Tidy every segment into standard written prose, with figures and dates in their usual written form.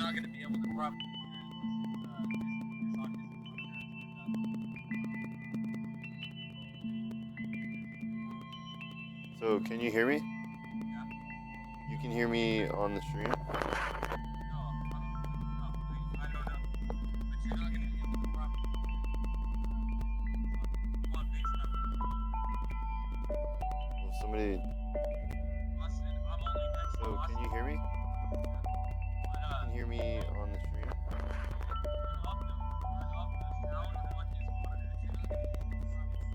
not going to be able to properly hear it So, can you hear me? Yeah. You can hear me on the stream? No, I don't know. But you're not going to be able to properly hear it on FaceTime. Well, somebody... Austin, I'm only next to So, Austin. can you hear me? But, You can hear me on the stream? turn up the sound on his monitor. You're not going to be able to properly.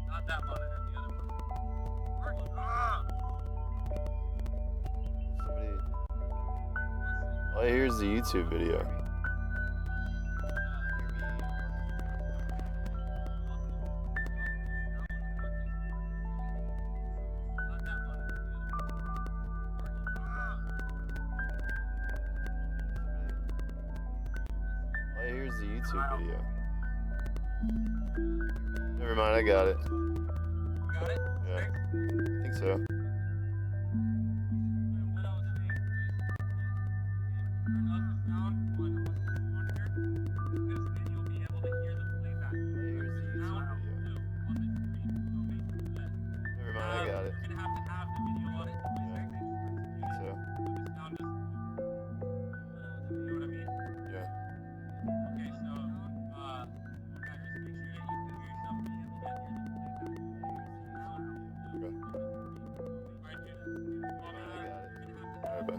Not that monitor, the other one. Somebody... All I hear is the YouTube video. All I hear is the YouTube video. Never mind, I got it. Got it? Yeah, Fixed? I think so. And what I was saying was, turn up the sound on Austin's monitor, because then you'll be able to hear the playback. All I hear is the YouTube Sound video. too on the screen. So basically that. Never mind, I got it. You're gonna have to have the video on it. Yeah, I think so. So the sound doesn't. You know what I mean? Yeah. Okay, so okay, just make sure that you can hear yourself be able to hear the playback. Okay. Alright, dude. I got it. You're gonna have to Alright, bye.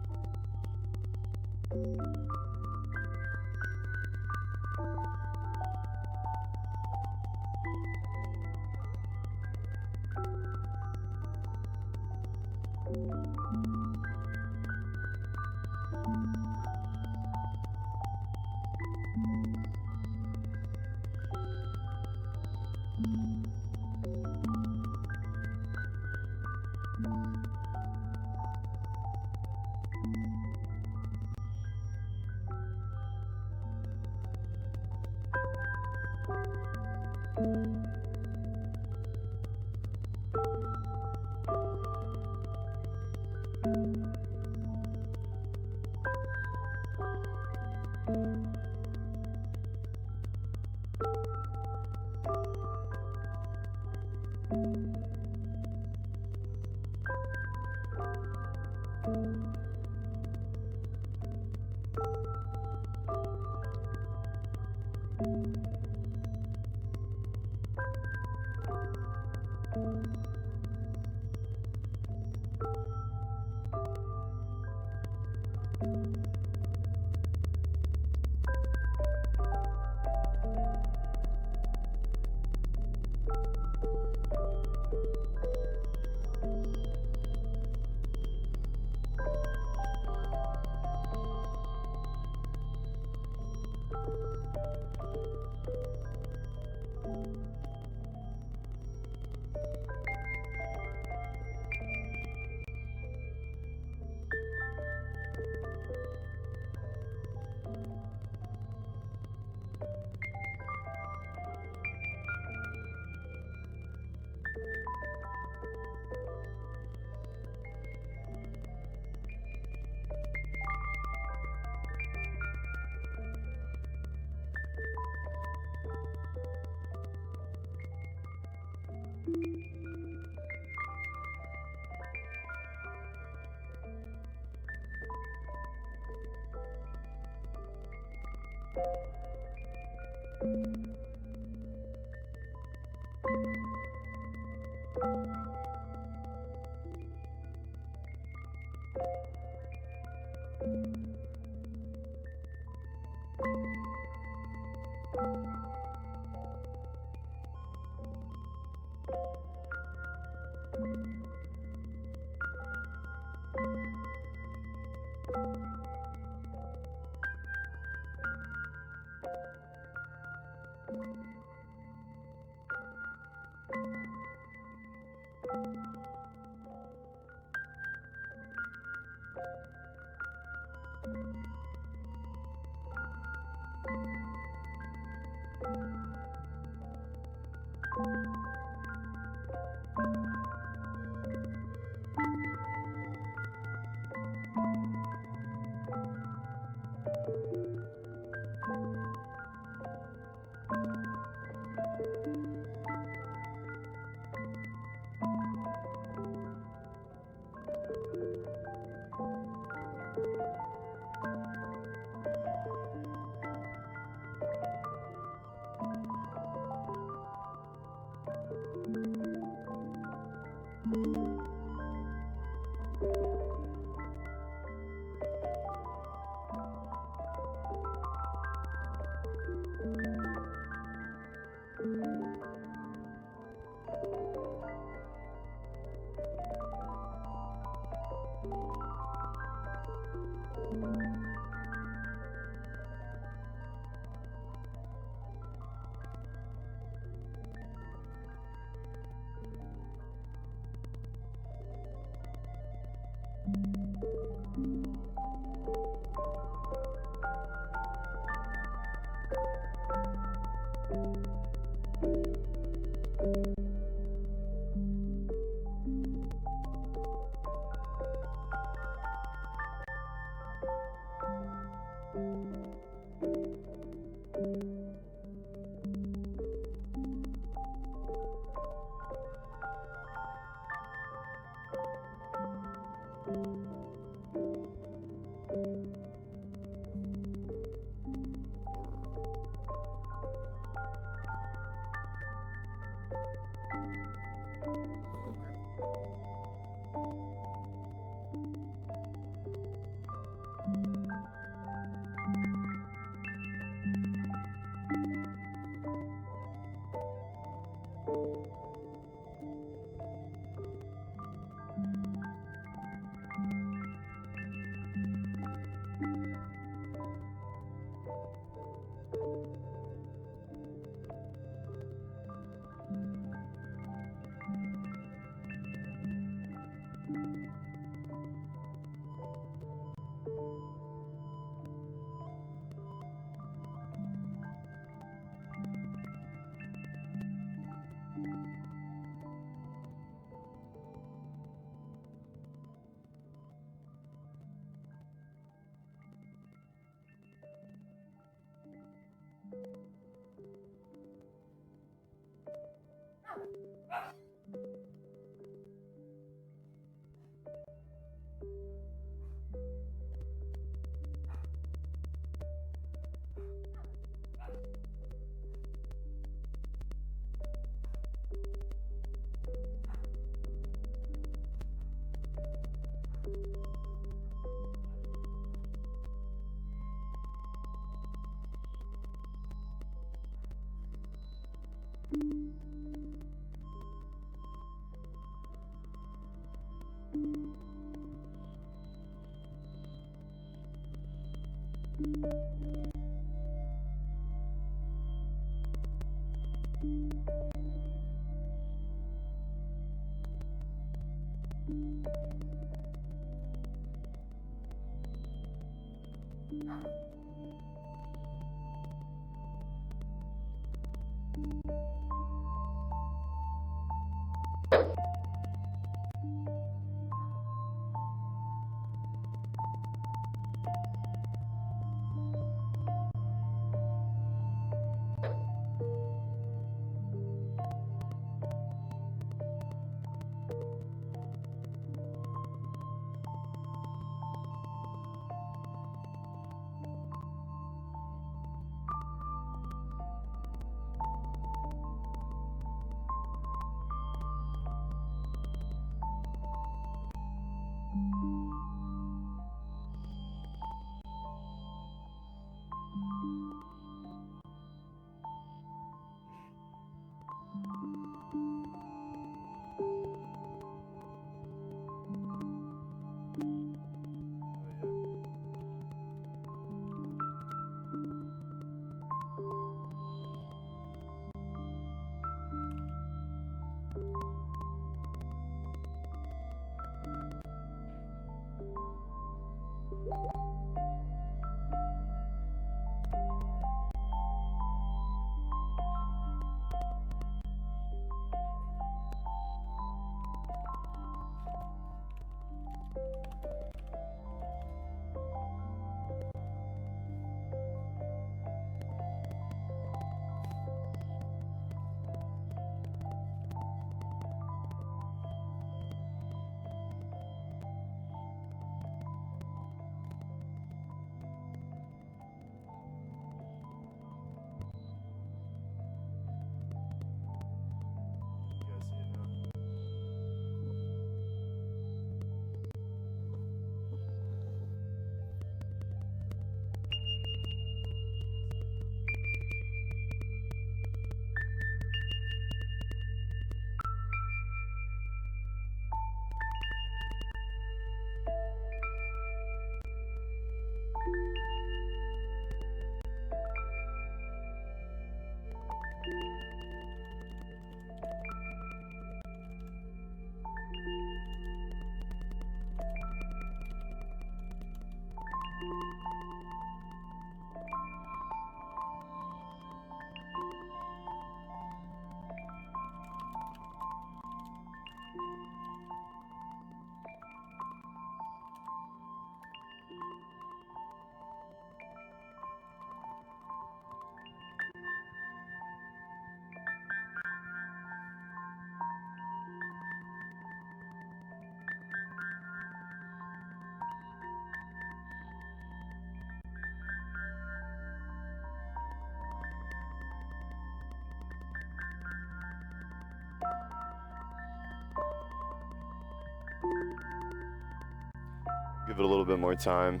Give it a little bit more time.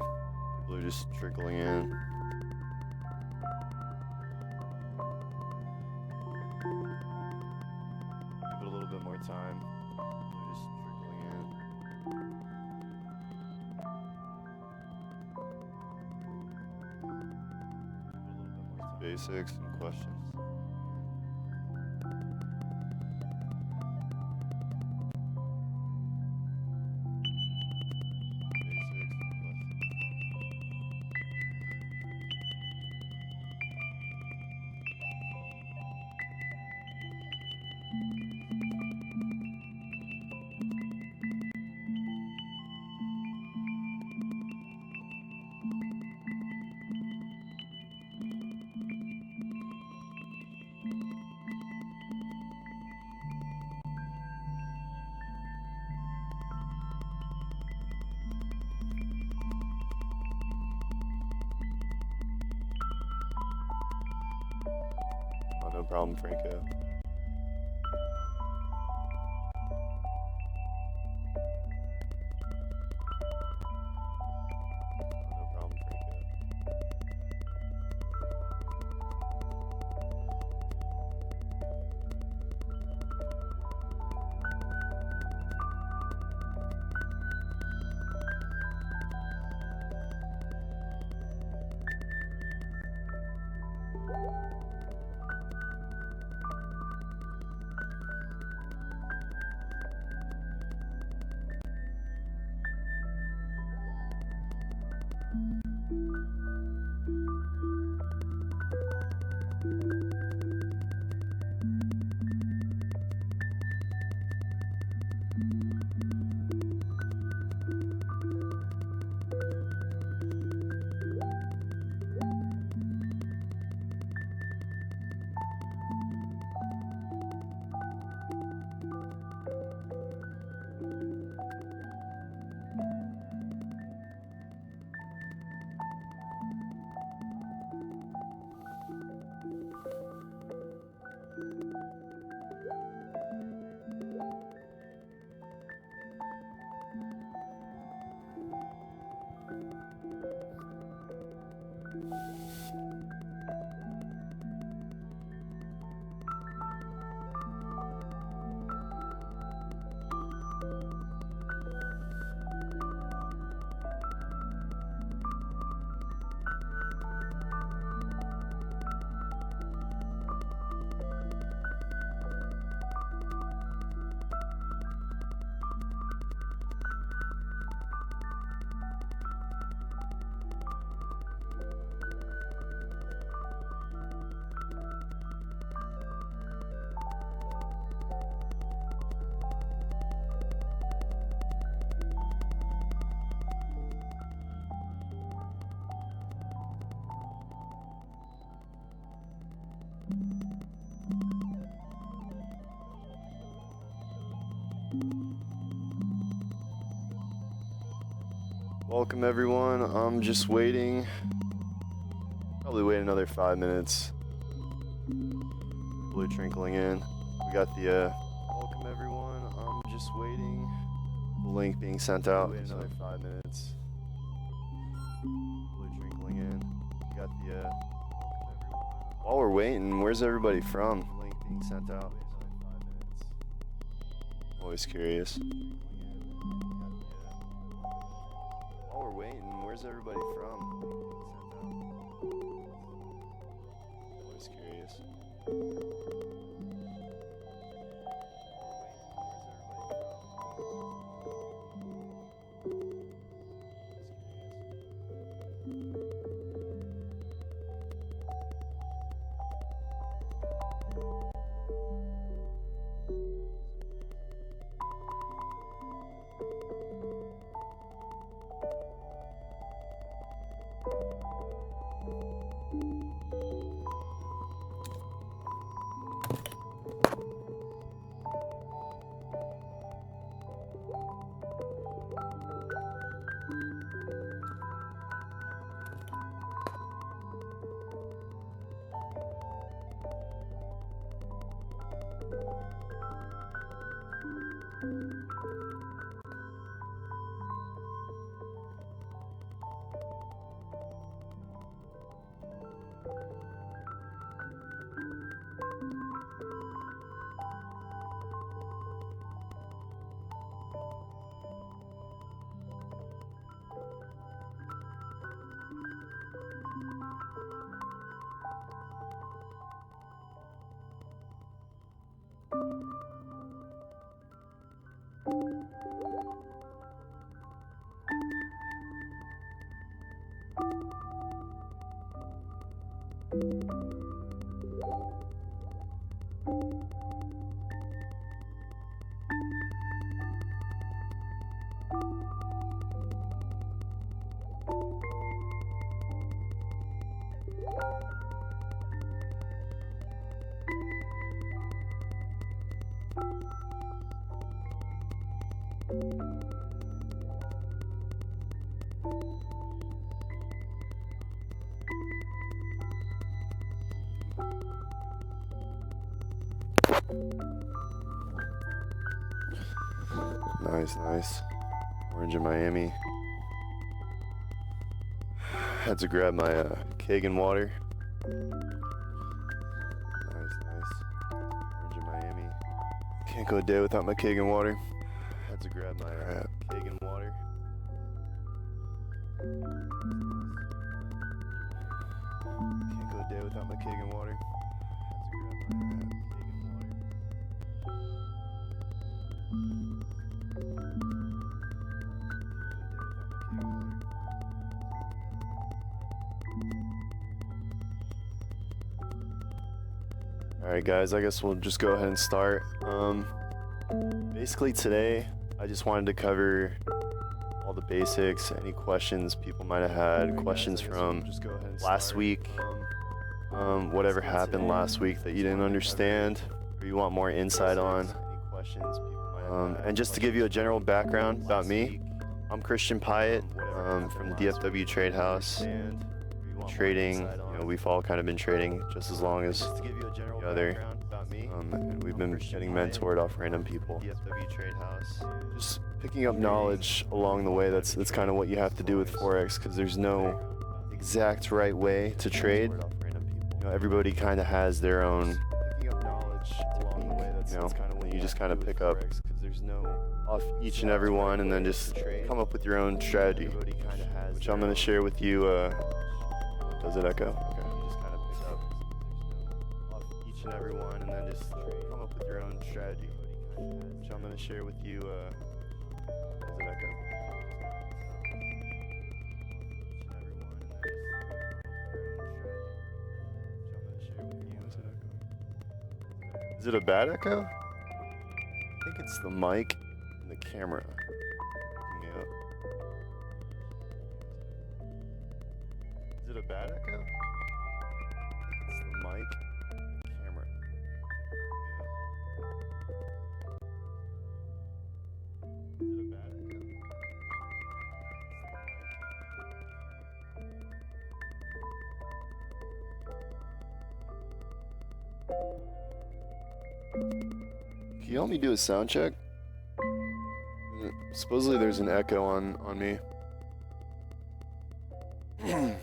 People are just trickling in. Give it a little bit more time. People are just trickling in. Basics and questions. Oh, no problem, Franco. No problem, Franco. Welcome everyone. I'm just waiting. Probably wait another 5 minutes. People are trickling in. We got the welcome everyone. I'm just waiting. The link being sent out. Wait another 5 minutes. People are trickling in. We got the welcome everyone. While we're waiting, where's everybody from? The link being sent out. Wait another 5 minutes. I'm always curious. While we're waiting, where's everybody from? Always curious. Nice. Orange in Miami. Had to grab my keg and water. Nice. Orange in Miami. Can't go a day without my keg and water. Had to grab my keg and water. Can't go a day without my keg and water. Had to grab my keg and water. Alright guys, I guess we'll just go ahead and start. Basically today, I just wanted to cover all the basics, any questions people might have had, questions from last week, whatever happened last week that you didn't understand, or you want more insight on. And just to give you a general background about me, I'm Christian Pyatt from the DFW Trade House. Trading, you know, we've all kind of been trading just as long as the other. And we've been getting mentored off random people. Just picking up knowledge along the way. That's kind of what you have to do with Forex, because there's no exact right way to trade. You know, everybody kind of has their own. You know, and you just kind of pick up off each and every one, and then just come up with your own strategy, which I'm going to share with you. Does it echo? Okay. You just kind of pick up off each and every one, and then just come up with your own strategy, which I'm going to share with you. Does it echo? Is it a bad echo? I think it's the mic and the camera. Picking up. Is it a bad echo? It's the mic and the camera. Is it a bad echo? Can you help me do a sound check? Supposedly there's an echo on me. Can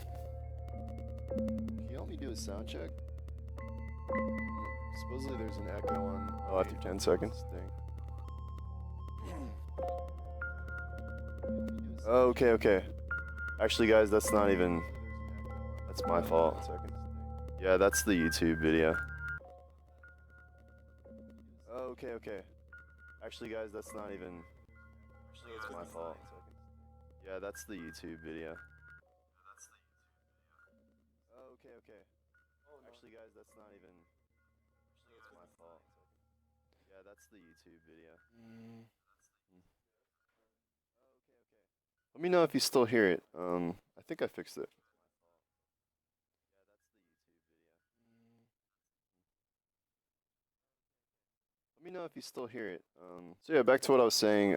you help me do a sound check? Supposedly there's an echo on. Oh, after 10 seconds. Dang. Oh, okay. Actually, guys, that's not even. That's my fault. Yeah, that's the YouTube video. Oh, okay. Actually, guys, that's not even. It's my fault. Yeah, that's the YouTube video. Oh, okay. Actually, guys, that's not even. It's my fault. Yeah, that's the YouTube video. Let me know if you still hear it. I think I fixed it. Let me know if you still hear it. So yeah, back to what I was saying.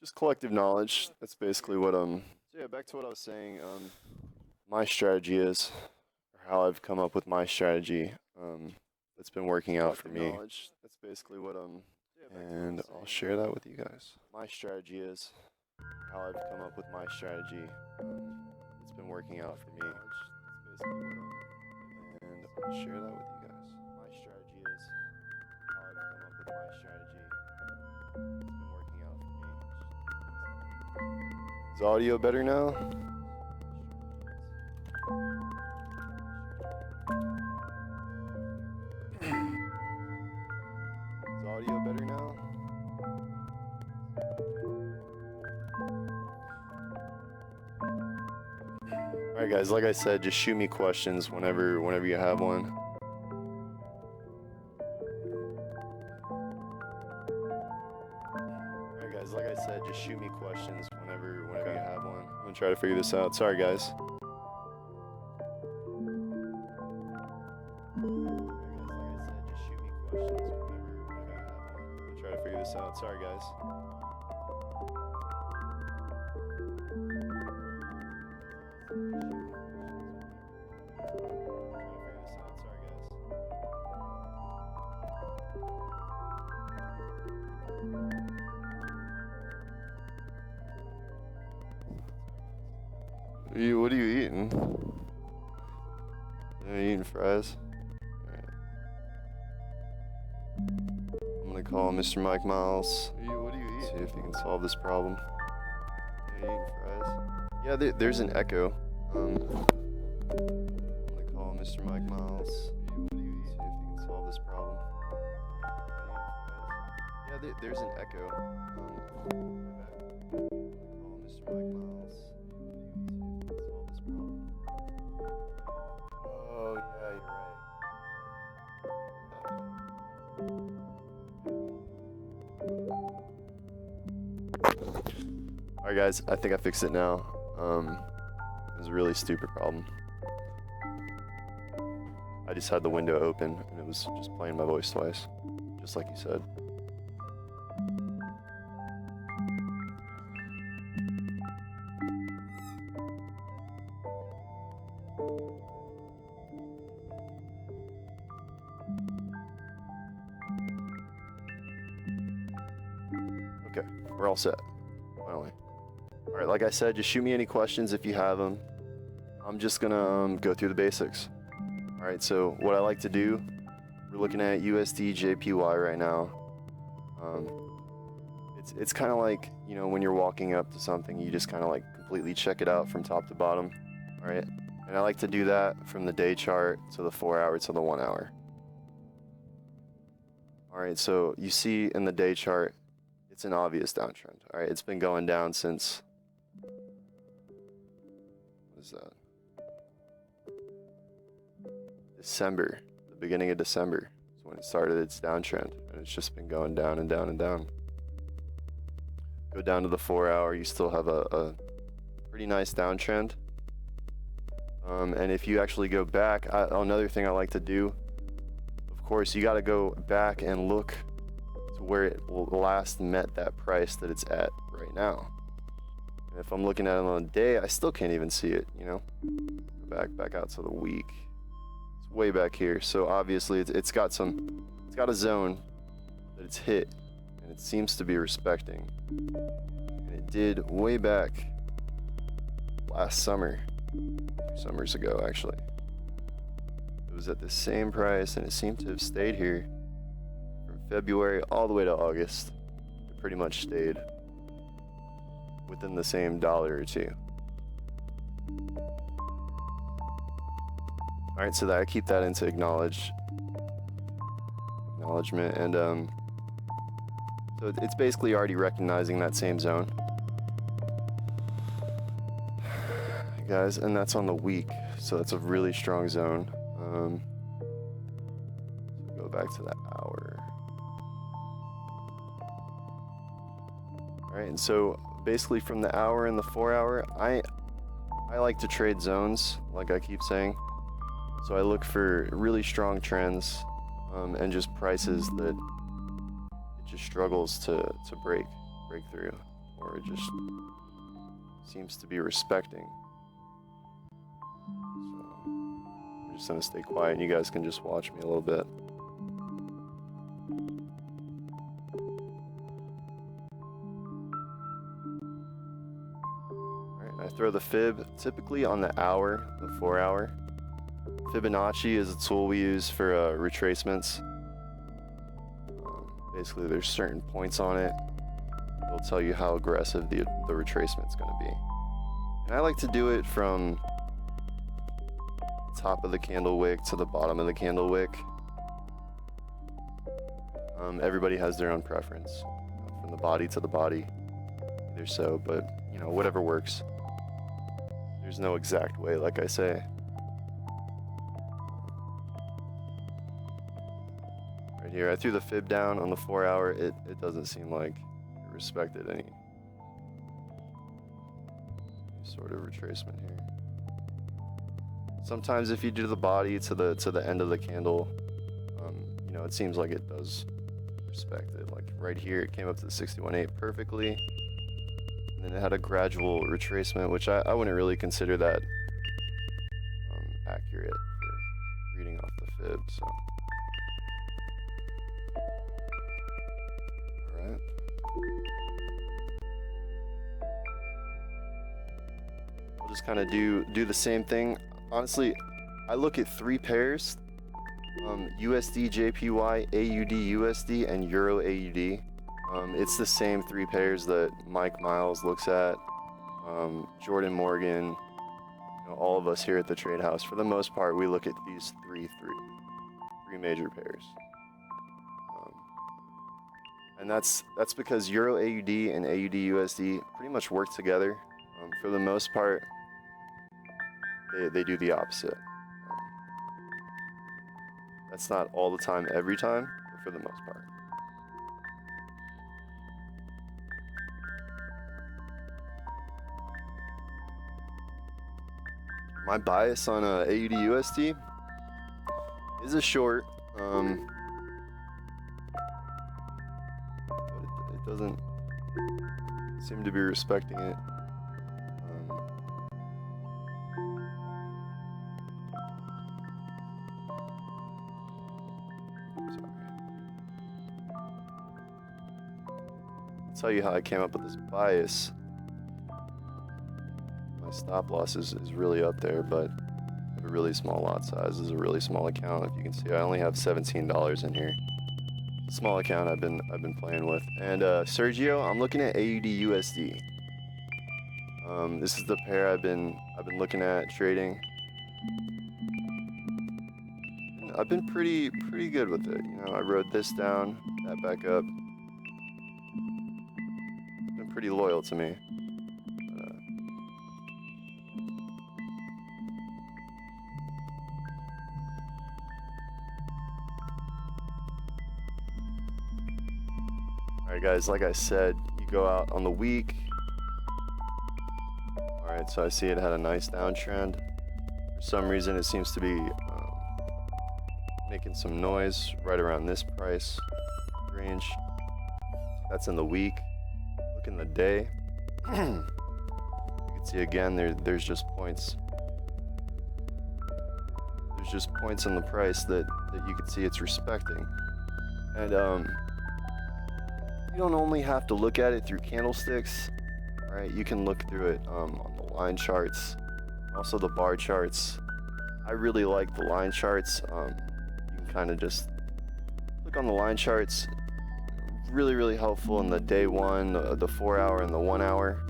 Just collective knowledge. That's basically what So yeah, back to what I was saying. My strategy is, or how I've come up with my strategy. That's been working out for me. That's basically what and I'll share that with you guys. My strategy is how I've come up with my strategy. It's been working out for me. That's basically what and I'll share that with you guys. My strategy is how I've come up with my strategy. It's been working out for me. Is audio better now? Is audio better now? Alright guys, like I said, just shoot me questions whenever you have one. Alright guys, like I said, just shoot me questions whenever you have one. I'm gonna try to figure this out. Sorry guys. Try to figure this out. Sorry, guys. What are you eating? Are you eating fries? I'm gonna call Mr. Mike Miles. What do you eat? See if he can solve this problem. Yeah, you eating fries? Yeah, there's an echo. I'm gonna call Mr. Mike Miles. What do you eat? See if he can solve this problem. Yeah, there's an echo. I'm gonna call Mr. Mike Miles. See if he can solve this problem. Oh yeah, you're right. Alright guys, I think I fixed it now. It was a really stupid problem. I just had the window open and it was just playing my voice twice. Just like you said. Okay, we're all set. Finally. Alright, like I said, just shoot me any questions if you have them. I'm just gonna go through the basics. Alright, so what I like to do, we're looking at USD JPY right now. It's kind of like, you know, when you're walking up to something, you just kind of like completely check it out from top to bottom. Alright, and I like to do that from the day chart to the 4 hour to the 1 hour. Alright, so you see in the day chart, it's an obvious downtrend. Alright, it's been going down since, what is that? December, the beginning of December is when it started its downtrend, and it's just been going down and down and down. Go down to the 4 hour, you still have a pretty nice downtrend. And if you actually go back, another thing I like to do, of course, you got to go back and look to where it last met that price that it's at right now. And if I'm looking at it on a day, I still can't even see it, you know? Go back out to the week. It's way back here. So obviously it's got a zone that it's hit, and it seems to be respecting. And it did way back last summer, 2 summers ago actually. It was at the same price, and it seemed to have stayed here from February all the way to August. It pretty much stayed within the same $1 or $2. All right, so that I keep that into acknowledgement, and so it's basically already recognizing that same zone, guys, and that's on the week, so that's a really strong zone. So go back to the hour. All right, and so basically from the hour and the 4 hour, I like to trade zones, like I keep saying. So I look for really strong trends, and just prices that it just struggles to break through, or it just seems to be respecting. So I'm just gonna stay quiet, and you guys can just watch me a little bit. Alright, I throw the fib typically on the hour, the 4 hour. Fibonacci is a tool we use for retracements. Basically, there's certain points on it. It'll tell you how aggressive the retracement's going to be. And I like to do it from the top of the candle wick to the bottom of the candle wick. Everybody has their own preference, from the body to the body, either so, but you know, whatever works. there's no exact way, like I say. Right here, I threw the fib down on the 4 hour. It doesn't seem like it respected any sort of retracement here. Sometimes if you do the body to the end of the candle, you know, it seems like it does respect it. Like right here, it came up to the 61.8 perfectly, and then it had a gradual retracement, which I wouldn't really consider that accurate for reading off the fib. So, all right. I'll just kind of do the same thing. Honestly, I look at 3 pairs. USD, JPY, AUD, USD, and Euro AUD. It's the same 3 pairs that Mike Miles looks at, Jordan Morgan, you know, all of us here at the Trade House. For the most part, we look at these three major pairs. And that's because Euro AUD and AUD USD pretty much work together. For the most part, they do the opposite. That's not all the time, every time, but for the most part. My bias on AUD USD is a short, but it doesn't seem to be respecting it. I'll tell you how I came up with this bias. My stop loss is really up there, but I have a really small lot size. This is a really small account. If you can see, I only have $17 in here. Small account I've been playing with. And Sergio, I'm looking at AUD USD. This is the pair I've been looking at trading. And I've been pretty good with it. You know, I rode this down, that back up. Pretty loyal to me. Alright guys, like I said, you go out on the week. Alright, so I see it had a nice downtrend. For some reason it seems to be making some noise right around this price range. That's in the week. In the day, you can see again there's just points. There's just points in the price that you can see it's respecting. And you don't only have to look at it through candlesticks, right? You can look through it on the line charts, also the bar charts. I really like the line charts. You can kind of just look on the line charts. Really helpful in the day 1, the 4 hour and the 1 hour.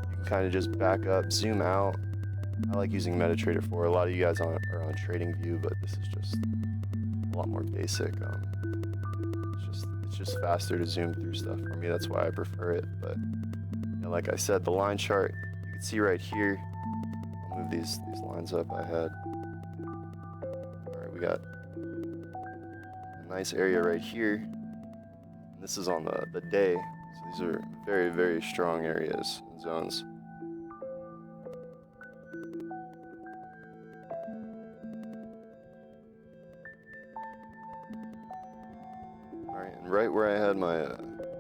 You can kind of just back up, zoom out. I like using MetaTrader 4. A lot of you guys are on TradingView, but this is just a lot more basic. It's just faster to zoom through stuff for me. That's why I prefer it. But you know, like I said, the line chart, you can see right here. I'll move these lines up I had. All right, we got a nice area right here. This is on the day, so these are very strong areas and zones. Alright, and right where I had my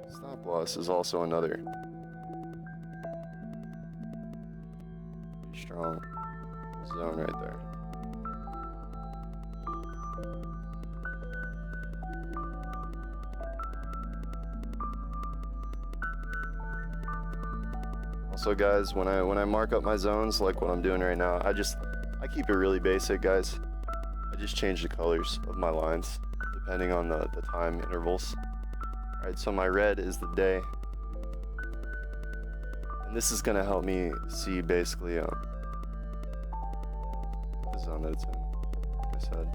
stop loss is also another pretty strong zone right there. Also guys, when I mark up my zones like what I'm doing right now, I keep it really basic, guys. I just change the colors of my lines depending on the time intervals. Alright, so my red is the day. And this is gonna help me see basically the zone that it's in, like I said.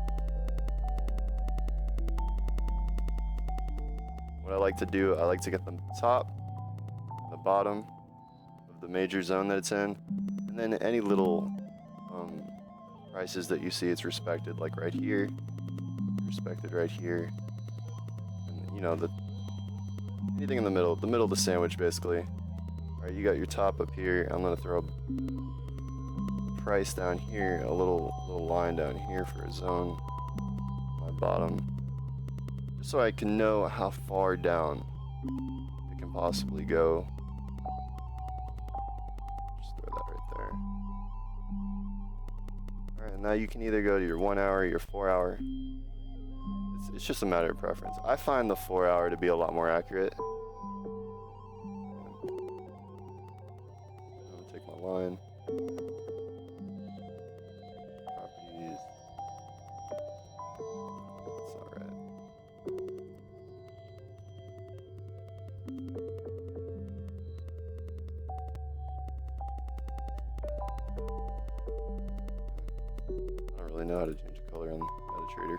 What I like to do, I like to get the top, the bottom, the major zone that it's in, and And then any little prices that you see, it's respected, like right here, respected right here, and you know, anything in the middle of the sandwich, basically. All right, you got your top up here. I'm gonna throw a price down here, a little line down here for a zone. My bottom, just so I can know how far down it can possibly go. Just throw that right there. All right, now you can either go to your 1 hour or your 4 hour. It's just a matter of preference. I find the 4 hour to be a lot more accurate. I'm gonna take my line. Properties. That's not right. I don't really know how to change the color on MetaTrader.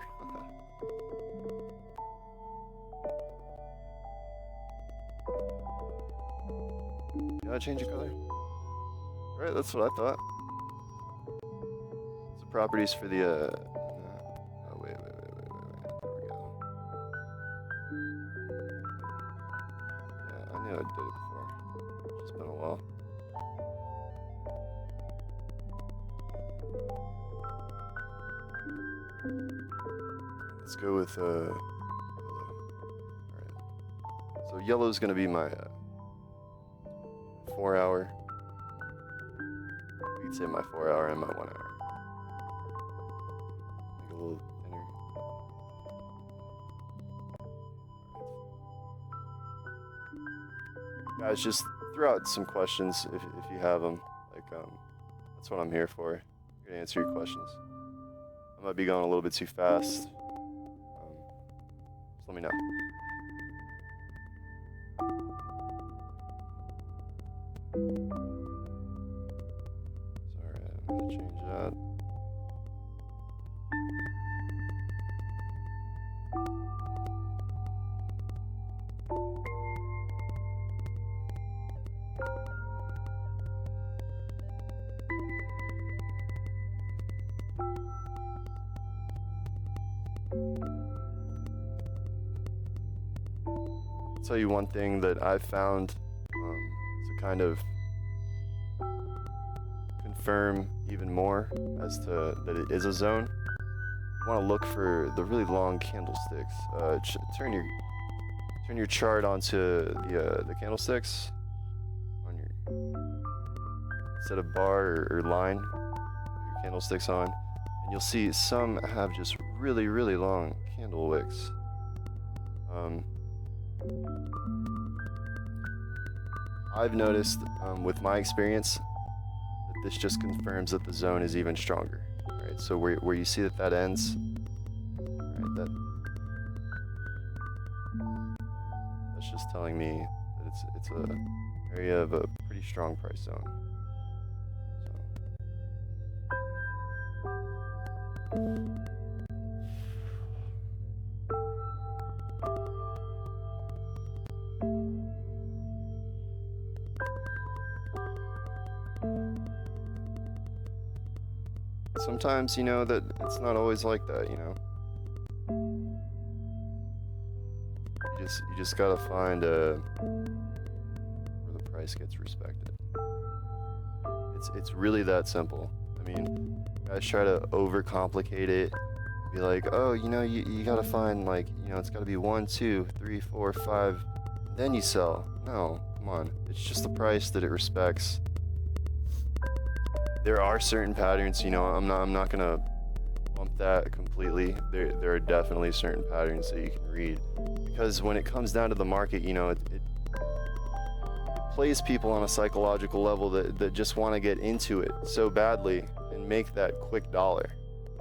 You know how to change the color? Right, that's what I thought. So properties for the oh wait. There we go. Yeah, I knew I did it before. It's just been a while. Let's go with yellow. Alright. So yellow is gonna be my 4 hour. We could say my 4 hour and my 1 hour. Make it a little thinner. Guys, just throw out some questions if you have them. Like, that's what I'm here for. I'm here to answer your questions. I might be going a little bit too fast. Just let me know. Sorry, I'm gonna change that. I'll tell you one thing that I've found to kind of confirm even more as to that it is a zone. You want to look for the really long candlesticks. Turn your chart onto the candlesticks on your instead of bar or line. Put your candlesticks on, and you'll see some have just really long candle wicks. I've noticed with my experience that this just confirms that the zone is even stronger. Right, so where you see that ends, right, that's just telling me that it's a area of a pretty strong price zone. Sometimes, you know, that it's not always like that, you know. You just gotta find where the price gets respected. It's really that simple. I mean, guys try to overcomplicate it. Be like, oh, you know, you gotta find, like, you know, it's gotta be 1, 2, 3, 4, 5, then you sell. No, come on. It's just the price that it respects. There are certain patterns, you know, I'm not gonna bump that completely. There are definitely certain patterns that you can read, because when it comes down to the market, you know, it plays people on a psychological level that just want to get into it so badly and make that quick dollar.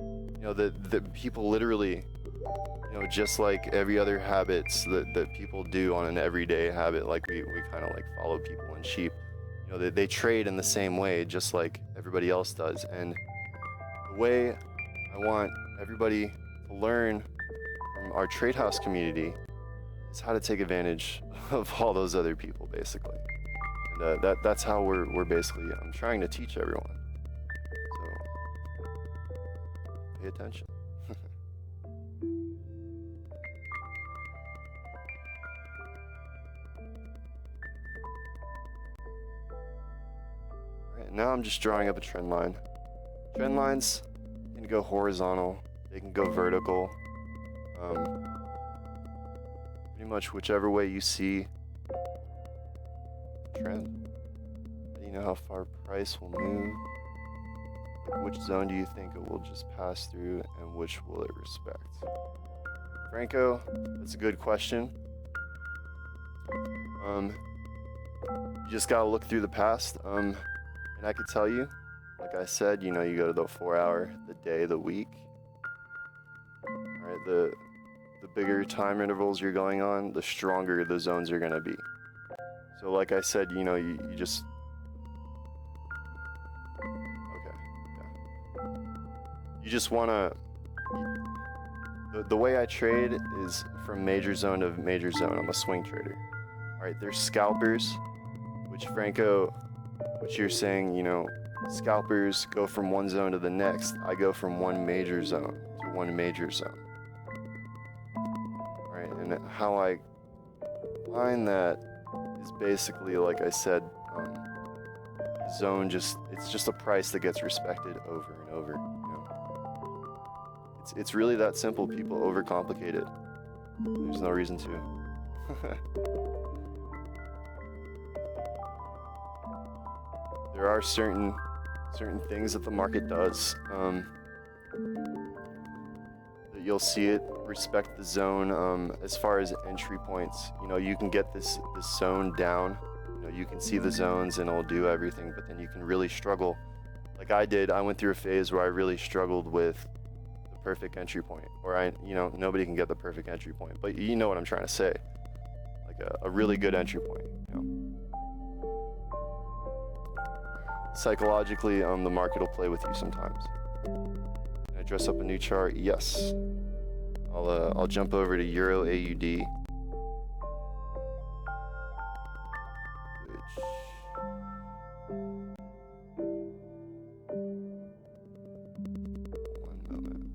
You know, that people literally, you know, just like every other habits that people do on an everyday habit, like we kind of like follow people and sheep. You know, they trade in the same way, just like everybody else does. And the way I want everybody to learn from our trade house community is how to take advantage of all those other people, basically. And that's how we're basically, I'm trying to teach everyone. So pay attention. Alright, now I'm just drawing up a trend line. Trend lines can go horizontal, they can go vertical. Pretty much whichever way you see the trend. How do you know how far price will move? Like which zone do you think it will just pass through and which will it respect? Franco, that's a good question. You just gotta look through the past. And I could tell you, like I said, you know, you go to the 4 hour, the day, the week. Alright, the bigger time intervals you're going on, the stronger the zones are gonna be. So like I said, you know, you just... Okay, yeah. You just wanna... The way I trade is from major zone to major zone. I'm a swing trader. Alright, there's scalpers, which Franco, which you're saying, you know, scalpers go from one zone to the next. I go from one major zone to one major zone. Alright, and how I find that is basically, like I said, zone it's just a price that gets respected over and over, you know. It's really that simple. People overcomplicate it. There's no reason to. There are certain things that the market does that you'll see it respect the zone as far as entry points. You know, you can get this zone down. You know, you can see the zones and it'll do everything, but then you can really struggle. Like I did, I went through a phase where I really struggled with the perfect entry point, or you know, nobody can get the perfect entry point, but you know what I'm trying to say. Like a really good entry point, you know. Psychologically, the market will play with you sometimes. Can I dress up a new chart? Yes. I'll jump over to Euro AUD, which one moment.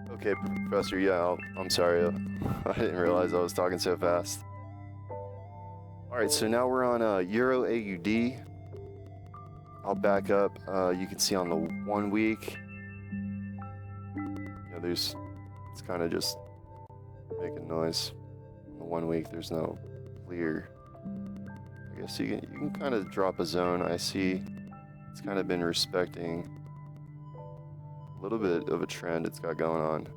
Okay, Professor, yeah, I'm sorry. I didn't realize I was talking so fast. Alright, so now we're on Euro AUD. I'll back up. You can see on the 1 week, you know, it's kind of just making noise. On the 1 week, there's no clear. I guess you can kind of drop a zone. I see it's kind of been respecting a little bit of a trend it's got going on.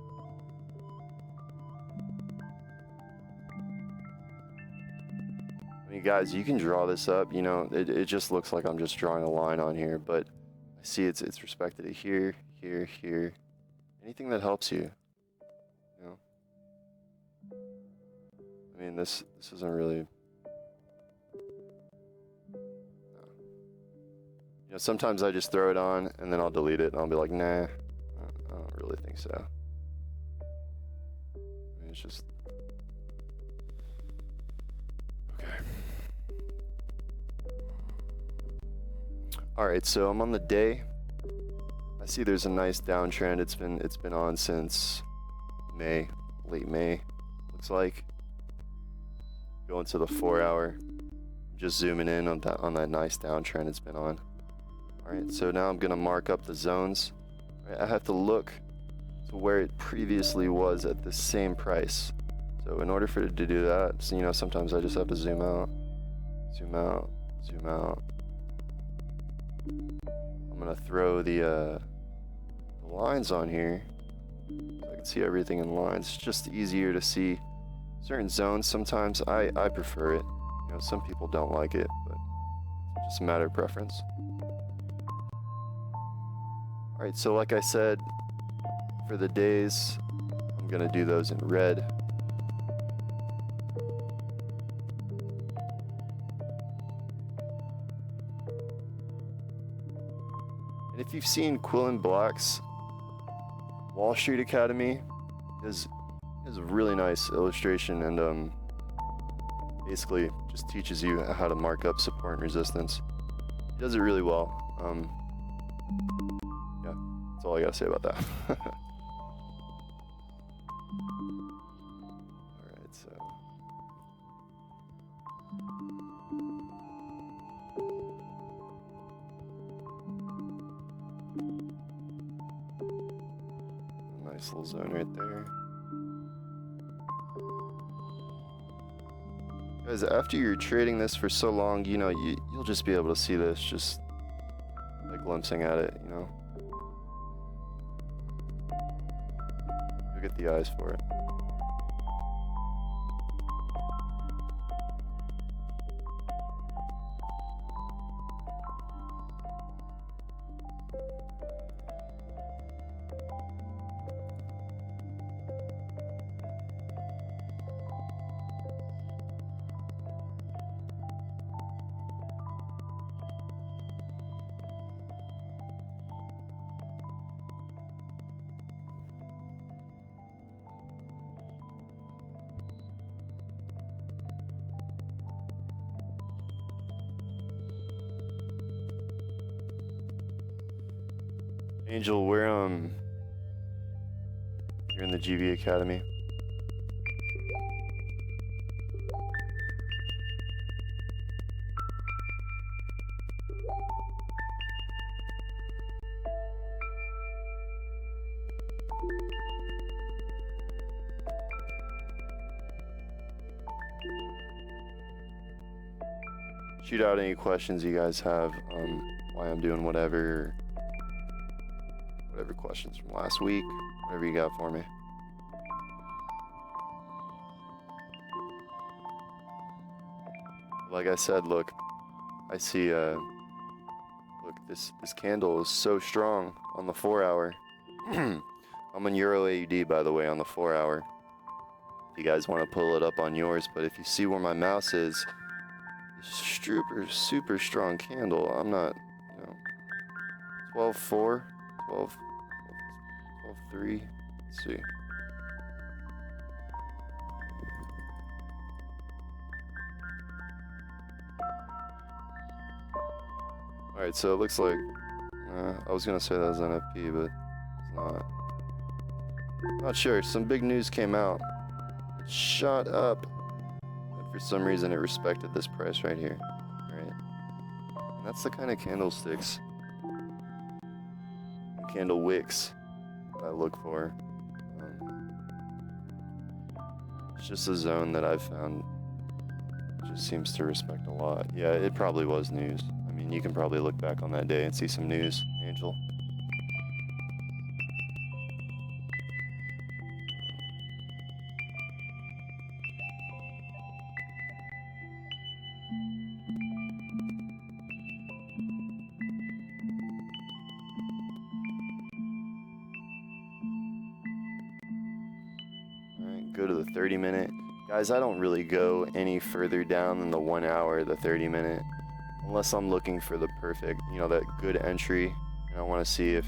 I mean, guys, you can draw this up, you know, it just looks like I'm just drawing a line on here, but I see it's respected it here, here, here. Anything that helps you, you know. I mean, this isn't really... You know, sometimes I just throw it on and then I'll delete it and I'll be like, nah, I don't really think so. I mean, it's just... Okay. Alright, so I'm on the day. I see there's a nice downtrend. It's been on since May, late May, looks like. Going to the 4 hour. Just zooming in on that nice downtrend it's been on. Alright, so now I'm gonna mark up the zones. I have to look to where it previously was at the same price. So in order for it to do that, so, you know, sometimes I just have to zoom out, zoom out, zoom out. I'm gonna throw the lines on here so I can see everything in lines. It's just easier to see certain zones. Sometimes I prefer it. You know, some people don't like it, but it's just a matter of preference. Alright, so like I said, for the days, I'm gonna do those in red. And if you've seen Quillen Black's Wall Street Academy, is a really nice illustration, and basically just teaches you how to mark up support and resistance. He does it really well. Yeah, that's all I gotta say about that. Alright, so nice little zone right there. Guys, after you're trading this for so long, you know, you'll just be able to see this just by glimpsing at it, you know. You'll get the eyes for it. Angel, where you're in the GV Academy. Shoot out any questions you guys have, why I'm doing whatever questions from last week, whatever you got for me. Like I said, look, I see, look, this candle is so strong on the 4 hour. I'm on Euro AUD, by the way, on the 4 hour. If you guys want to pull it up on yours, but if you see where my mouse is, super strong candle. I'm not, you know, 12.4, 12.3, let's see. Alright, so it looks like, I was gonna say that was NFP, but it's not. Not sure, some big news came out. It shot up. For some reason it respected this price right here, right? And that's the kind of candlesticks and candle wicks I look for. It's just a zone that I've found just seems to respect a lot. Yeah, it probably was news. I mean, you can probably look back on that day and see some news, Angel. Go to the 30-minute. Guys, I don't really go any further down than the 1 hour, the 30-minute, unless I'm looking for the perfect, you know, that good entry, and I want to see if,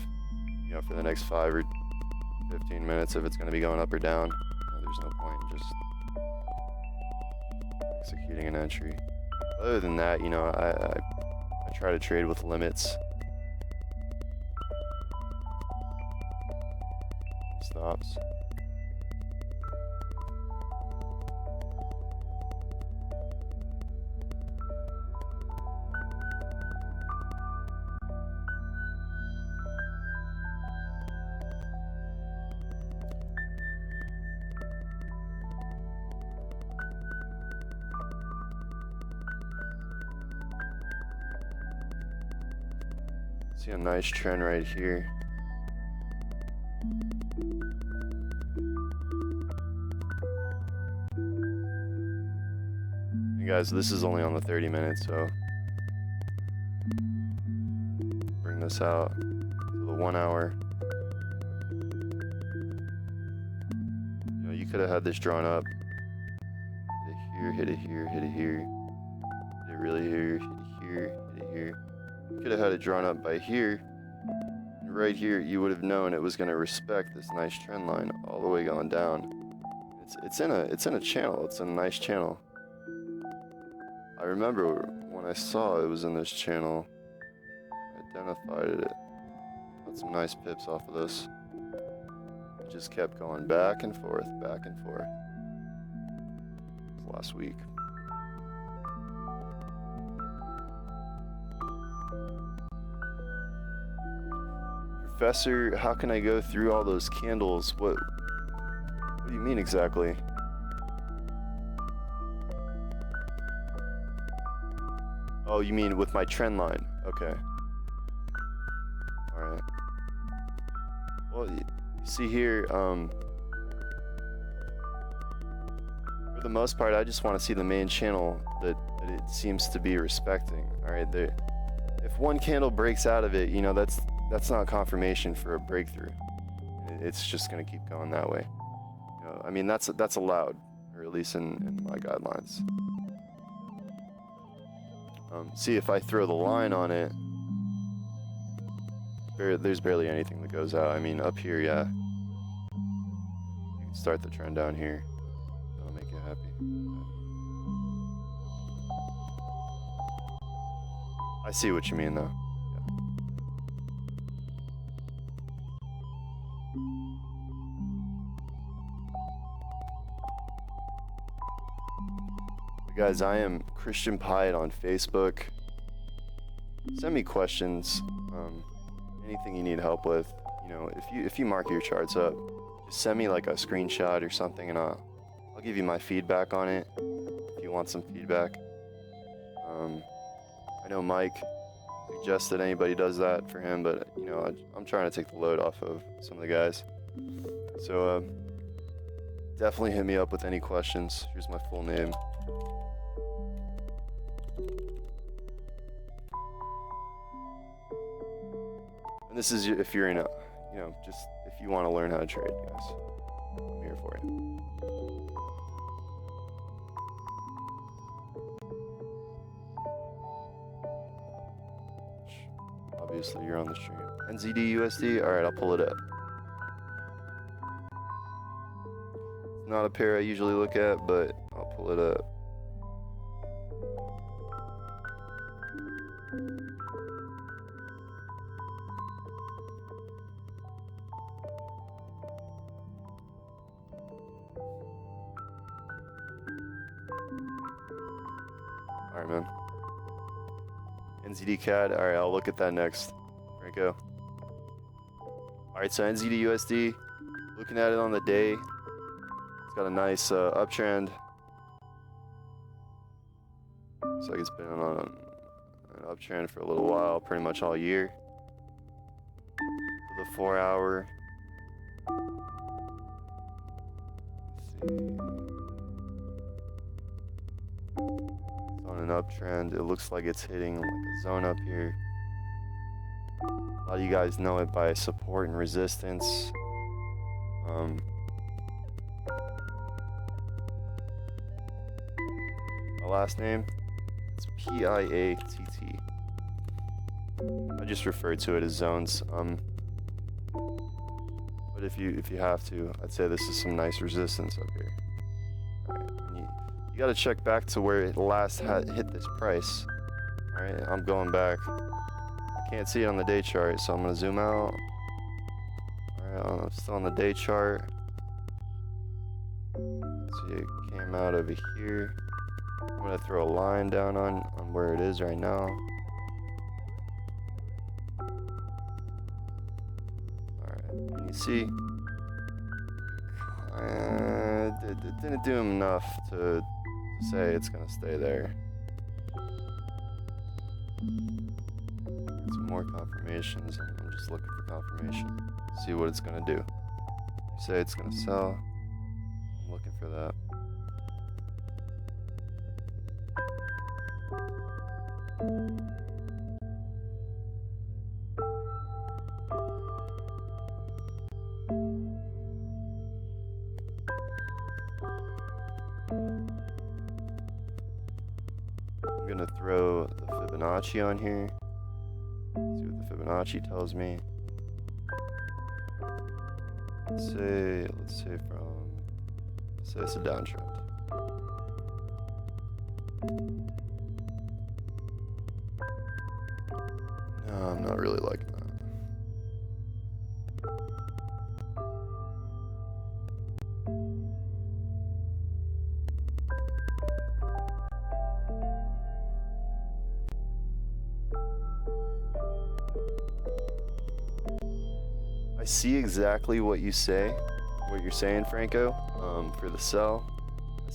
you know, for the next 5 or 15 minutes, if it's going to be going up or down. There's no point in just executing an entry. Other than that, you know, I try to trade with limits. Stops. See a nice trend right here. You guys, this is only on the 30 minutes, so bring this out to the 1 hour. could have had this drawn up. Hit it here, hit it here, hit it really here, hit it here, hit it here. You could have had it drawn up by here. And right here, you would have known it was going to respect this nice trend line all the way going down. It's in a channel. It's in a nice channel. I remember when I saw it was in this channel, I identified it. Got some nice pips off of this. It just kept going back and forth, back and forth. It was last week. Professor, how can I go through all those candles? What do you mean exactly? Oh, you mean with my trend line? Okay. Alright. Well, you see here, for the most part, I just want to see the main channel that it seems to be respecting. Alright, if one candle breaks out of it, you know, that's not confirmation for a breakthrough. It's just going to keep going that way. You know, I mean, that's allowed, or at least in my guidelines. See, if I throw the line on it, there's barely anything that goes out. I mean, up here, yeah. You can start the trend down here. That'll make you happy. I see what you mean, though. Guys, I am Christian Pyatt on Facebook. Send me questions, anything you need help with. You know, if you mark your charts up, just send me like a screenshot or something, and I'll give you my feedback on it. If you want some feedback, I know Mike suggested anybody does that for him, but you know, I'm trying to take the load off of some of the guys. So definitely hit me up with any questions. Here's my full name. And this is if you're in a, you know, just if you want to learn how to trade, guys. I'm here for you. Obviously, you're on the stream. NZD USD. All right, I'll pull it up. It's not a pair I usually look at, but I'll pull it up. Alright, man. NZD CAD. Alright, I'll look at that next. There we go. Alright, so NZD USD. Looking at it on the day. It's got a nice uptrend. Looks like it's been on an uptrend for a little while, pretty much all year. For the 4 hour. Let's see. On an uptrend, it looks like it's hitting like a zone up here. A lot of you guys know it by support and resistance. My last name, it's P-I-A-T-T. I just refer to it as zones. But if you have to, I'd say this is some nice resistance up here. You gotta check back to where it last hit this price. Alright, I'm going back. I can't see it on the day chart, so I'm gonna zoom out. Alright, I'm still on the day chart. See, it came out over here. I'm gonna throw a line down on where it is right now. Alright, and you see, it didn't do enough to say it's gonna stay there. Get some more confirmations. I'm just looking for confirmation. See what it's gonna do. You say it's gonna sell. I'm looking for that. gonna throw the Fibonacci on here. See what the Fibonacci tells me. Let's say it's a downtrend. No, I'm not really liking that. I see exactly what you're saying, Franco, for the sell.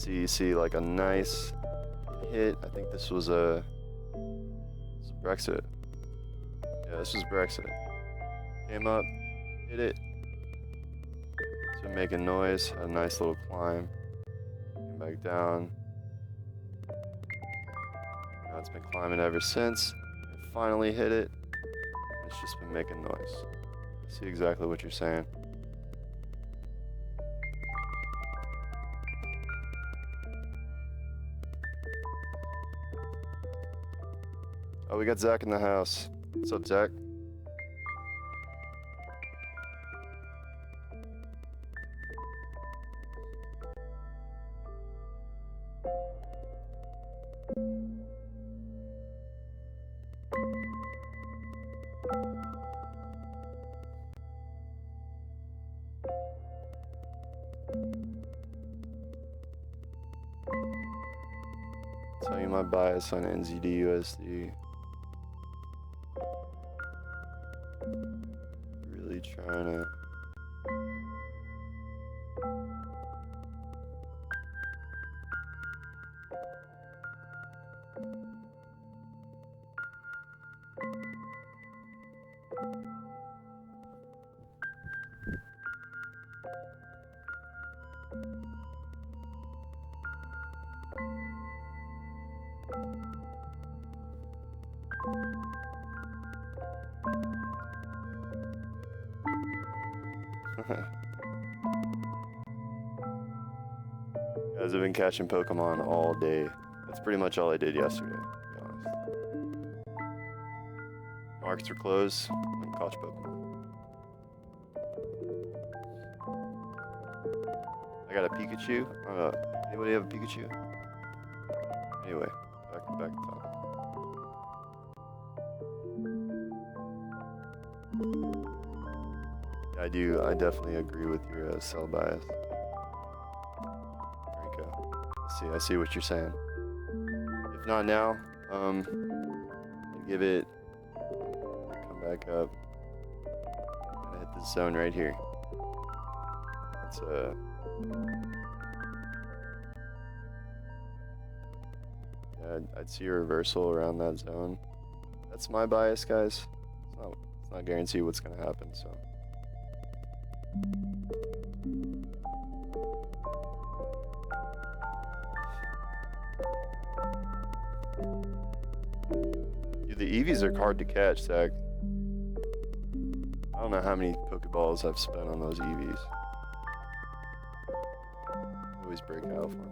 You see like a nice hit. I think this was Brexit. Yeah, this was Brexit. Came up, hit it. It's been making noise, had a nice little climb. Came back down. Now it's been climbing ever since. It finally hit it. It's just been making noise. I see exactly what you're saying. Oh, we got Zach in the house. What's up, Zach? Tell you my bias on NZD USD. Really trying to. Guys, I've been catching Pokemon all day. That's pretty much all I did yesterday, to be honest. Markets were closed. And caught Pokemon. I got a Pikachu. Anybody have a Pikachu? Anyway, back to top. Yeah, I definitely agree with your sell bias. I see what you're saying. If not now, give it, come back up, gonna hit this zone right here. It's yeah, I'd see a reversal around that zone. That's my bias, guys. It's not guaranteed what's gonna happen, so. Dude, the EVs are hard to catch, Zach. I don't know how many Pokeballs I've spent on those EVs. They always break out for me.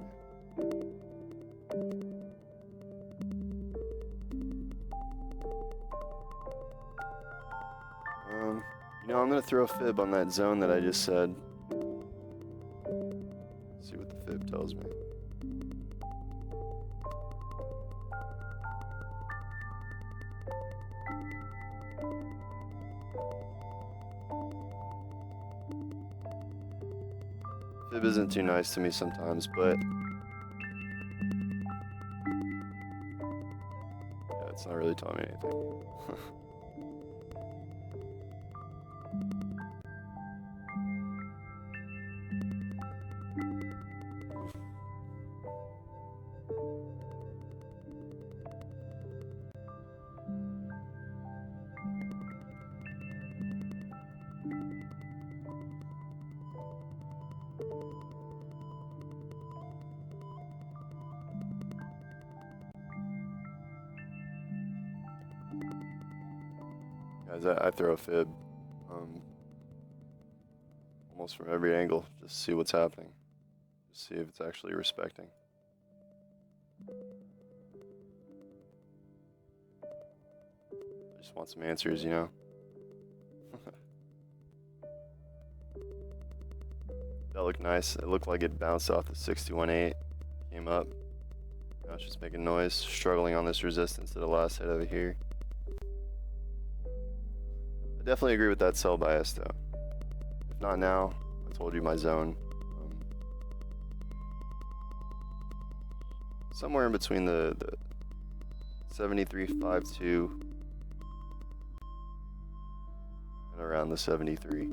I'm gonna throw a fib on that zone that I just said. See what the fib tells me. Fib isn't too nice to me sometimes, but yeah, it's not really telling me anything. Guys, I throw a fib almost from every angle, just to see what's happening, just see if it's actually respecting. just want some answers, you know? That looked nice. It looked like it bounced off the 621.8, came up. Now it's just making noise, struggling on this resistance to the last hit over here. I definitely agree with that sell bias though. If not now, I told you my zone. Somewhere in between the 73.52 and around the 73.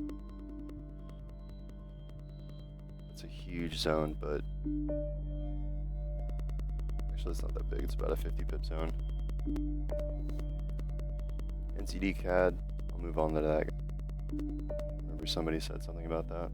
It's a huge zone, but actually it's not that big. It's about a 50 pip zone. NCD CAD, I'll move on to that. Remember somebody said something about that.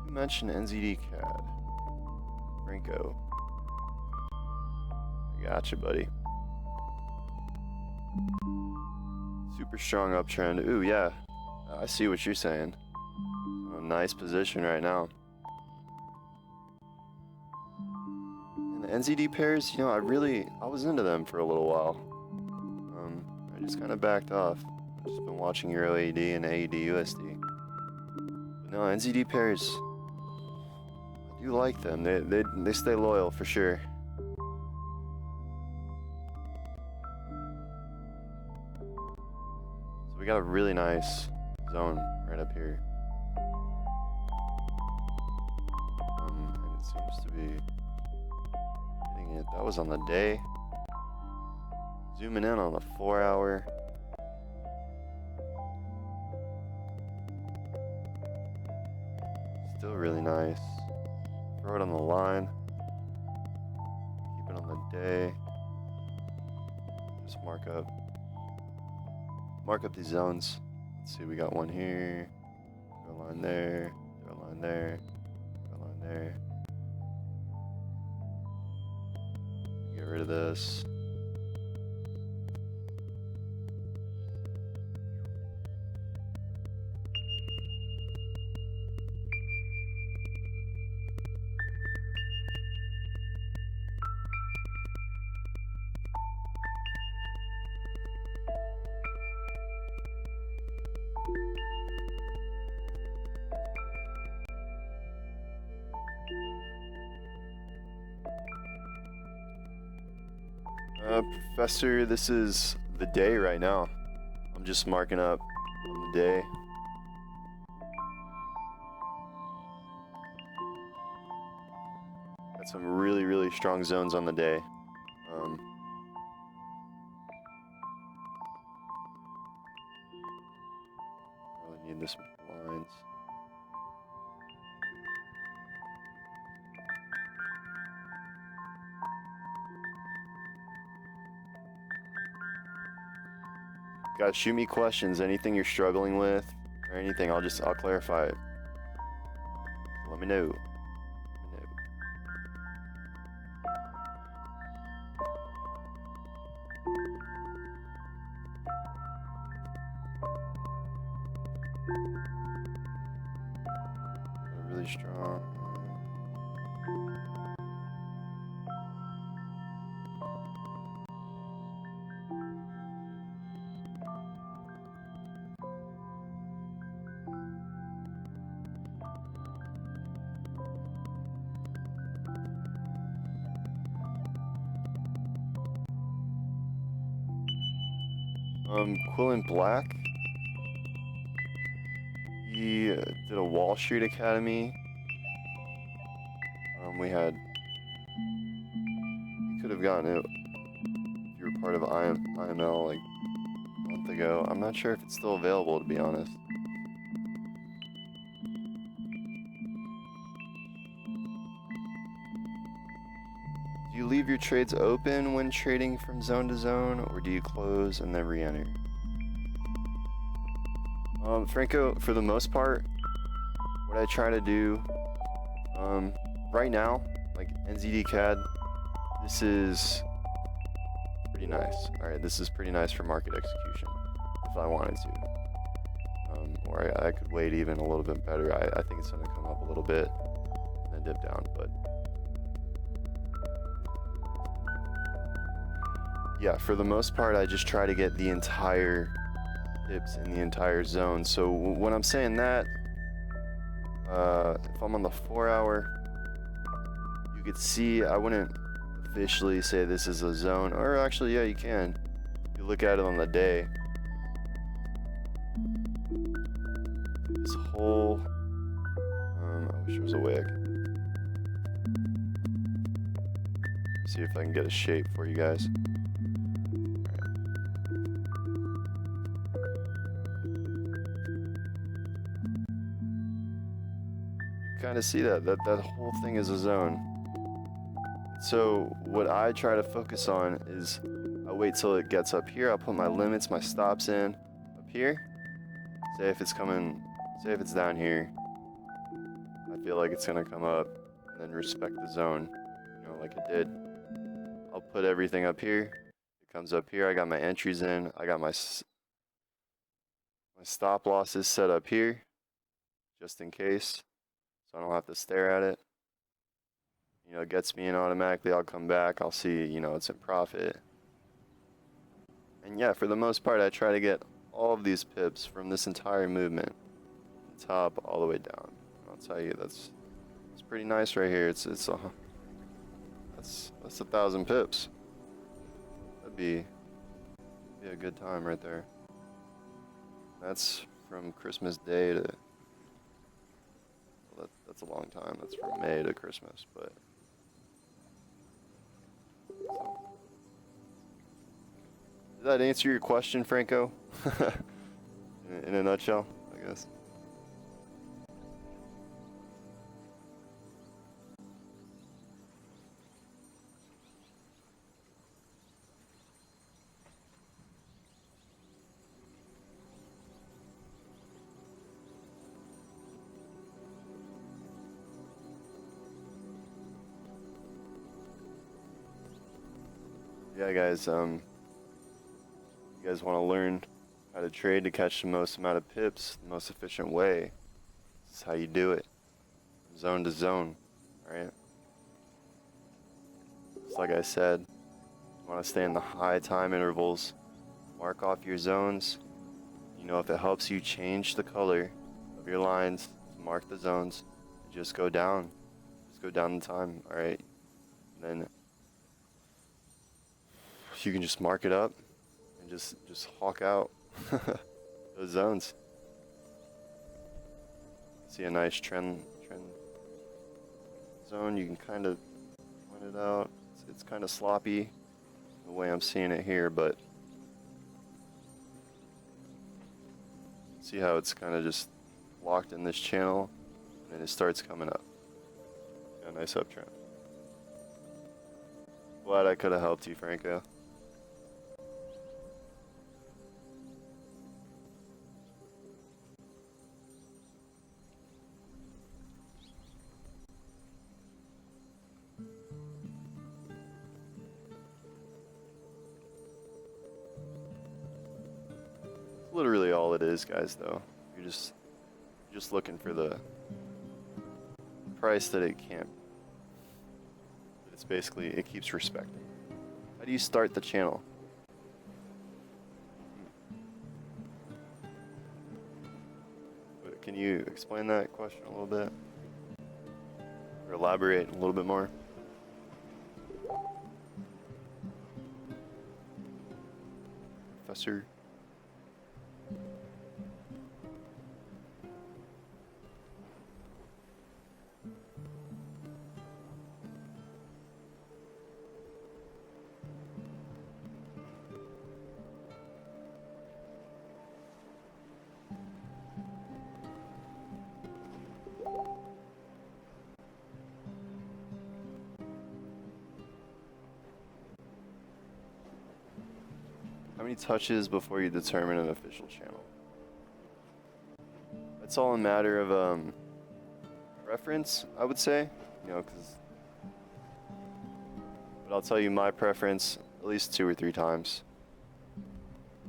You mentioned NZD CAD. Franco. I gotcha, buddy. Super strong uptrend. Ooh, yeah. I see what you're saying. Oh, nice position right now. And the NZD pairs, you know, I was into them for a little while. I just kind of backed off. I've just been watching Euro AD and AED USD. But no, NZD pairs, I do like them. They stay loyal for sure. So we got a really nice zone right up here. And it seems to be hitting it. That was on the day. Zooming in on the 4 hour. Still really nice. Throw it on the line. Keep it on the day. Just mark up these zones. Let's see, we got one here. Throw a line there. Throw a line there. Throw a line there. Get rid of this. Professor, this is the day right now. I'm just marking up on the day. Got some really, really strong zones on the day. Really need this lines. Guys, shoot me questions, anything you're struggling with, or anything, I'll clarify it. Let me know. Really strong. Quillen Black, he did a Wall Street Academy. We could have gotten it if you were part of IML like a month ago. I'm not sure if it's still available, to be honest. Do you leave your trades open when trading from zone to zone, or do you close and then re-enter? Franco, for the most part, what I try to do, right now, like NZD CAD, this is pretty nice. All right, this is pretty nice for market execution, if I wanted to. Or I could wait even a little bit better. I think it's gonna come up a little bit and then dip down, but yeah, for the most part, I just try to get the entire pips in the entire zone. So when I'm saying that, if I'm on the 4 hour, you could see, I wouldn't officially say this is a zone, or actually, yeah, you can. If you look at it on the day, this whole, I wish there was a way I could see if I can get a shape for you guys. Kind of see that whole thing is a zone. So what I try to focus on is I wait till it gets up here. I'll put my limits, my stops in up here. Say if it's down here, I feel like it's gonna come up, and then respect the zone, you know, like it did. I'll put everything up here. It comes up here. I got my entries in. I got my stop losses set up here, just in case, so I don't have to stare at it. You know, it gets me in automatically. I'll come back. I'll see, you know, it's in profit. And yeah, for the most part, I try to get all of these pips from this entire movement, top all the way down. I'll tell you, that's pretty nice right here. That's 1,000 pips. That'd be a good time right there. That's from Christmas Day to, well, that's a long time. That's from May to Christmas, but so. Did that answer your question, Franco? in a nutshell, I guess. Yeah, guys, you guys want to learn how to trade to catch the most amount of pips, the most efficient way. This is how you do it. Zone to zone, right? Just like I said, you want to stay in the high time intervals. Mark off your zones. You know, if it helps you change the color of your lines, mark the zones, just go down. Just go down the time, all right? And then you can just mark it up and just hawk out those zones. See a nice trend zone. You can kind of point it out. It's kind of sloppy the way I'm seeing it here, but see how it's kind of just locked in this channel, and then it starts coming up. Yeah, nice uptrend. Glad I could have helped you, Franco. Literally all it is, guys, though. You're just looking for the price that it can't. It's basically, it keeps respecting. How do you start the channel? Can you explain that question a little bit? Or elaborate a little bit more? Professor? How many touches before you determine an official channel? It's all a matter of preference, I would say. You know, but I'll tell you my preference at least 2 or 3 times.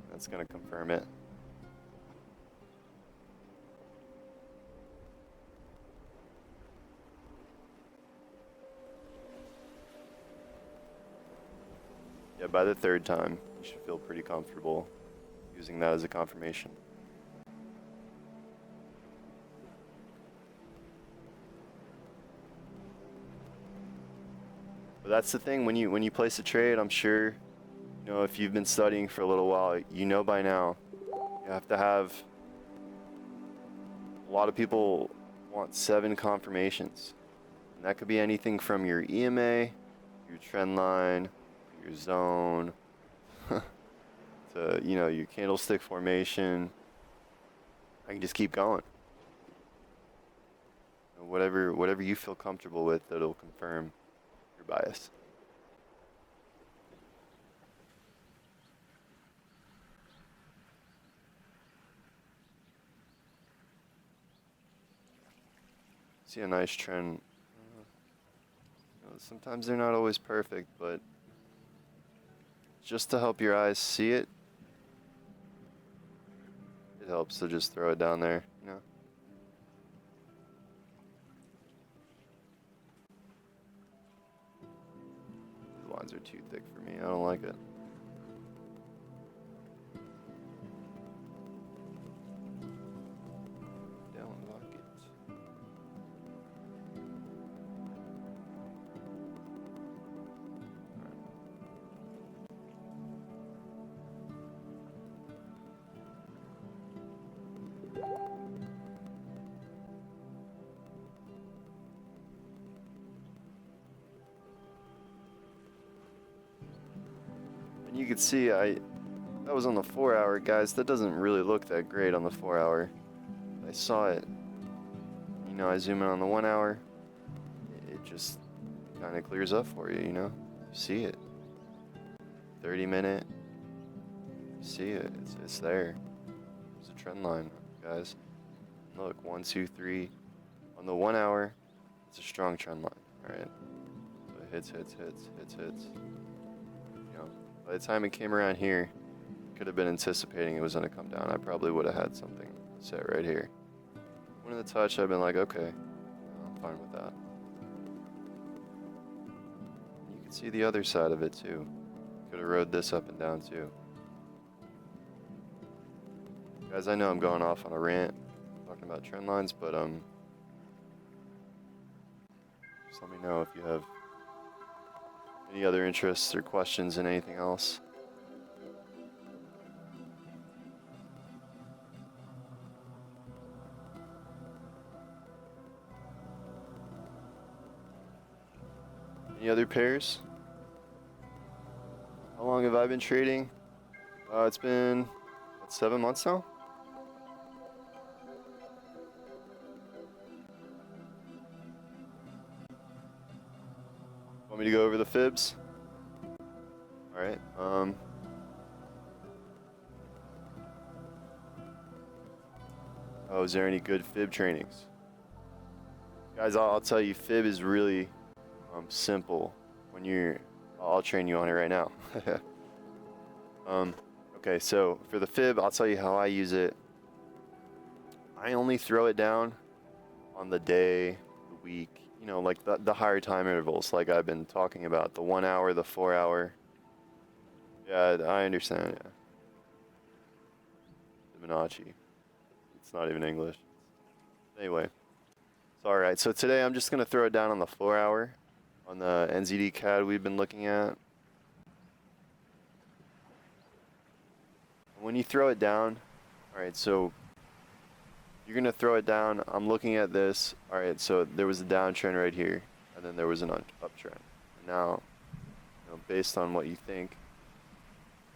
That's gonna confirm it. Yeah, by the 3rd time, you should feel pretty comfortable using that as a confirmation. But that's the thing, when you place a trade, I'm sure, you know, if you've been studying for a little while, you know by now, you have to have, a lot of people want 7 confirmations. And that could be anything from your EMA, your trend line, your zone, to, you know, your candlestick formation. I can just keep going. Whatever you feel comfortable with, that'll confirm your bias. See a nice trend. You know, sometimes they're not always perfect, but just to help your eyes see it, it helps to just throw it down there, you know. These lines are too thick for me. I don't like it. Don't like it. And you can see that was on the 4 hour, guys. That doesn't really look that great on the 4 hour. I saw it. You know, I zoom in on the 1 hour. It just kind of clears up for you, you know? You see it. 30-minute. You see it. It's there. It's a trend line, guys. Look, 1, 2, 3. On the 1 hour, it's a strong trend line, alright? So it hits. You know, by the time it came around here, could have been anticipating it was going to come down. I probably would have had something set right here. When in the touch, I've been like, okay, I'm fine with that. You can see the other side of it too. Could have rode this up and down too. Guys, I know I'm going off on a rant talking about trend lines, but just let me know if you have any other interests or questions in anything else. Any other pairs? How long have I been trading? It's been, what, 7 months now? Want me to go over the fibs? Alright, oh, is there any good fib trainings? Guys, I'll tell you, fib is really simple when you're, I'll train you on it right now. Okay, so for the fib, I'll tell you how I use it. I only throw it down on the day, the week, you know, like the higher time intervals, like I've been talking about, the 1 hour, the 4 hour. Yeah, I understand, yeah. Fibonacci. It's not even English. Anyway, it's alright. So today I'm just going to throw it down on the 4 hour, on the NZD CAD we've been looking at. When you throw it down, alright, so you're going to throw it down. I'm looking at this. Alright, so there was a downtrend right here, and then there was an uptrend. Now, you know, based on what you think,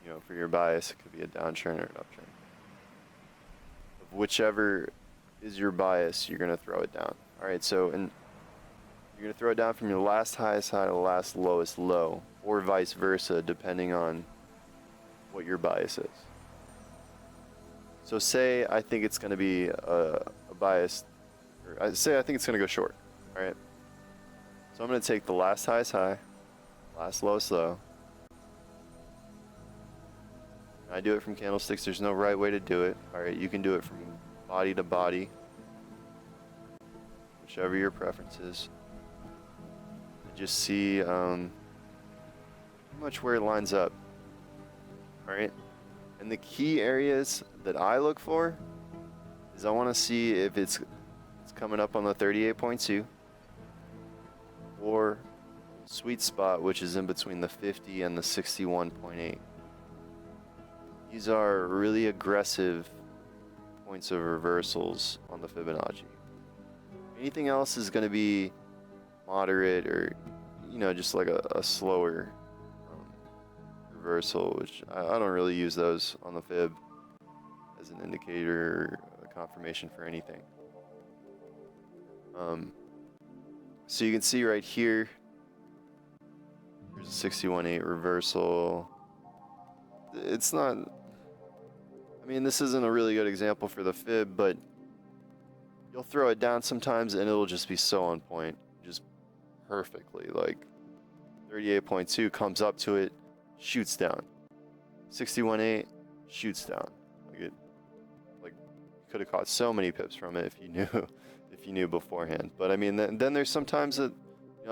you know, for your bias, it could be a downtrend or an uptrend. Whichever is your bias, you're going to throw it down. Alright, so you're going to throw it down from your last highest high to the last lowest low, or vice versa, depending on what your bias is. So say I think it's going to be a bias, or I say I think it's going to go short, all right? So I'm going to take the last highest high, last lowest low. I do it from candlesticks. There's no right way to do it, all right? You can do it from body to body, whichever your preference is. And just see pretty much where it lines up, all right? And the key areas that I look for is I want to see if it's coming up on the 38.2 or sweet spot, which is in between the 50 and the 61.8. These are really aggressive points of reversals on the Fibonacci. Anything else is going to be moderate or, you know, just like a slower reversal, which I don't really use those on the Fib as an indicator or a confirmation for anything. So you can see right here, there's a 61.8 reversal. It's not, I mean, this isn't a really good example for the Fib, but you'll throw it down sometimes and it'll just be so on point, just perfectly. Like 38.2 comes up to it, shoots down. 61.8 shoots down. Like you could have caught so many pips from it if you knew beforehand. But I mean, then there's sometimes that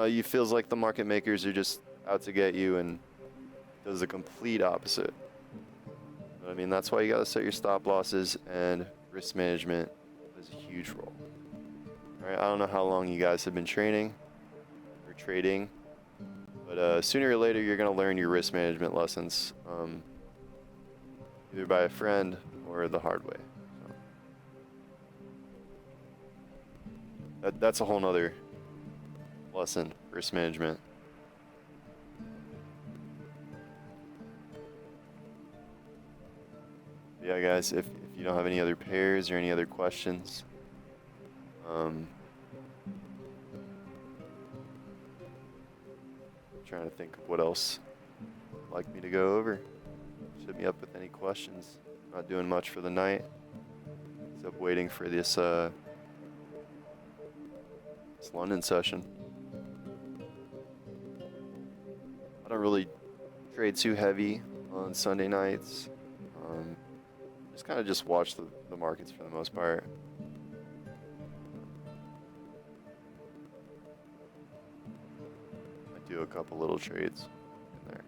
you feels like the market makers are just out to get you and does the complete opposite. But I mean, that's why you got to set your stop losses, and risk management plays a huge role. All right, I don't know how long you guys have been training or trading, but sooner or later you're going to learn your risk management lessons, either by a friend or the hard way. So that's a whole nother lesson, risk management. Yeah, guys, if you don't have any other pairs or any other questions, trying to think of what else you'd like me to go over. Just hit me up with any questions. Not doing much for the night, except waiting for this London session. I don't really trade too heavy on Sunday nights. Just kind of just watch the markets for the most part. I do a couple little trades in there.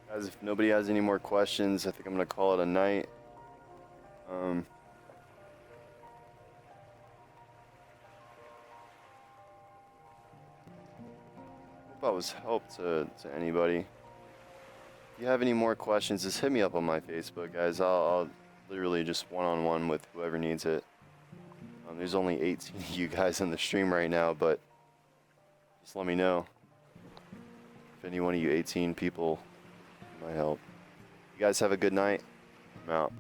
Guys, if nobody has any more questions, I think I'm going to call it a night. Hope I was help to anybody. If you have any more questions, just hit me up on my Facebook, guys. I'll literally just one-on-one with whoever needs it. There's only 18 of you guys in the stream right now, but just let me know if any one of you 18 people might help. You guys have a good night. I'm out.